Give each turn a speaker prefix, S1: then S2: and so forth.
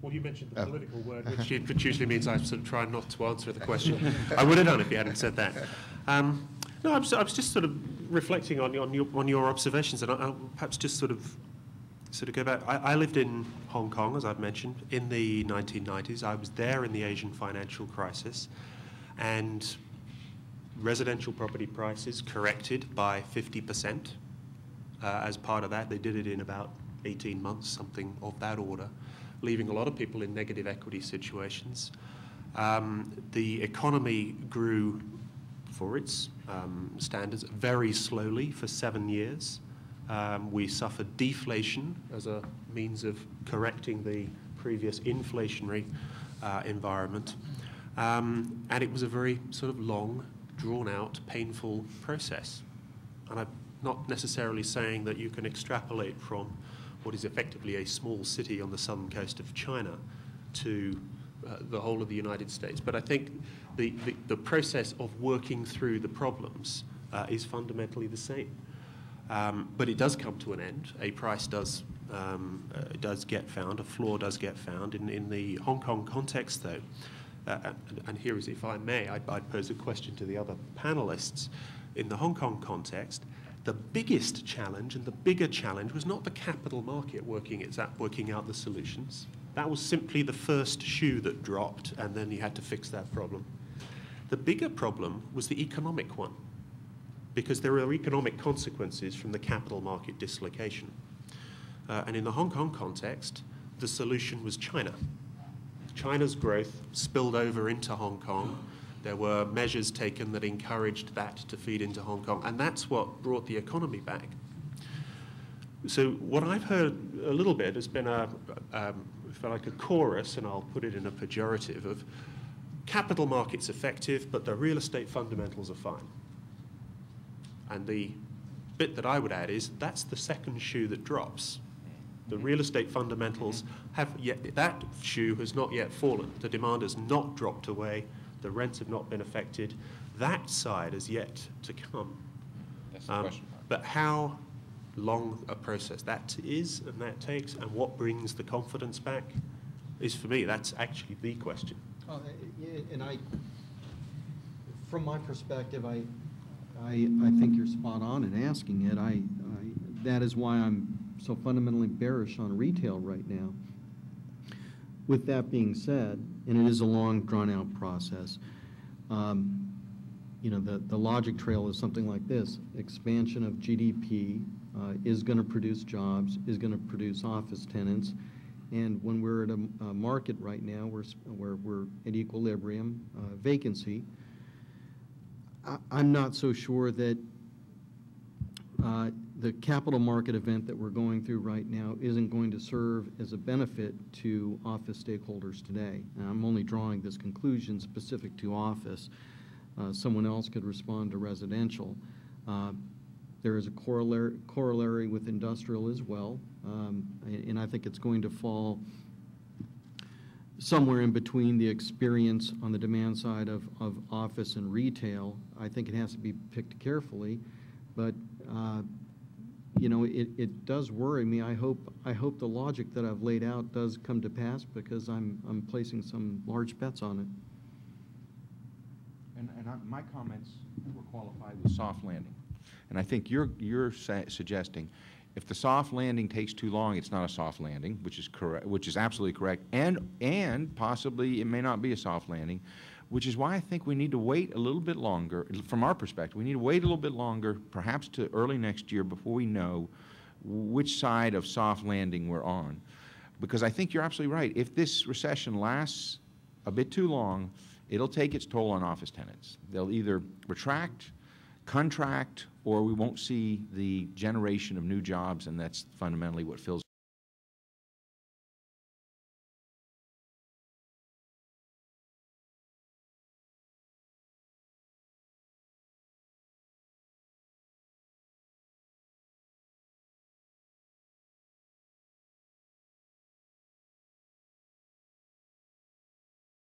S1: Well, you mentioned the political word, which usually means I sort of try not to answer the question. I would have done if you hadn't said that. No, I was just sort of reflecting on your observations, and I'll perhaps just sort of go back. I lived in Hong Kong, as I've mentioned, in the 1990s. I was there in the Asian financial crisis, and residential property prices corrected by 50%. As part of that, they did it in about 18 months, something of that order, leaving a lot of people in negative equity situations. The economy grew, for its standards, very slowly for 7 years. We suffered deflation as a means of correcting the previous inflationary environment. And it was a very sort of long, drawn-out, painful process. And I'm not necessarily saying that you can extrapolate from what is effectively a small city on the southern coast of China to the whole of the United States. But I think the process of working through the problems is fundamentally the same. But it does come to an end. A price does get found, a floor does get found. In the Hong Kong context, though, and here is, if I may, I'd pose a question to the other panelists. In the Hong Kong context, the biggest challenge and the bigger challenge was not the capital market working out the solutions. That was simply the first shoe that dropped, and then you had to fix that problem. The bigger problem was the economic one, because there are economic consequences from the capital market dislocation. And in the Hong Kong context, the solution was China. China's growth spilled over into Hong Kong. There were measures taken that encouraged that to feed into Hong Kong, and that's what brought the economy back. So what I've heard a little bit has been like a chorus, and I'll put it in a pejorative, of capital markets effective, but the real estate fundamentals are fine. And the bit that I would add is that's the second shoe that drops. The real estate fundamentals that shoe has not yet fallen. The demand has not dropped away. The rents have not been affected. That side is yet to come.
S2: That's the question.
S1: But how long a process that is and that takes, and what brings the confidence back, is, for me, that's actually the question.
S3: And from my perspective, I think you're spot on in asking it. That is why I'm so fundamentally bearish on retail right now. With that being said, and it is a long, drawn-out process, you know, the logic trail is something like this. Expansion of GDP is going to produce jobs, is going to produce office tenants, and when we're at a market right now where we're at equilibrium, vacancy, I'm not so sure that the capital market event that we're going through right now isn't going to serve as a benefit to office stakeholders today. And I'm only drawing this conclusion specific to office. Someone else could respond to residential. There is a corollary with industrial as well, and I think it's going to fall somewhere in between the experience on the demand side of office and retail. I think it has to be picked carefully, but you know, it does worry me. I hope the logic that I've laid out does come to pass, because I'm placing some large bets on it.
S2: My comments were qualified with soft landing, and I think you're suggesting if the soft landing takes too long, it's not a soft landing, which is correct, which is absolutely correct, and possibly it may not be a soft landing, which is why I think we need to wait a little bit longer. From our perspective, we need to wait a little bit longer, perhaps to early next year, before we know which side of soft landing we're on. Because I think you're absolutely right. If this recession lasts a bit too long, it'll take its toll on office tenants. They'll either retract, contract, or we won't see the generation of new jobs, and that's fundamentally what fills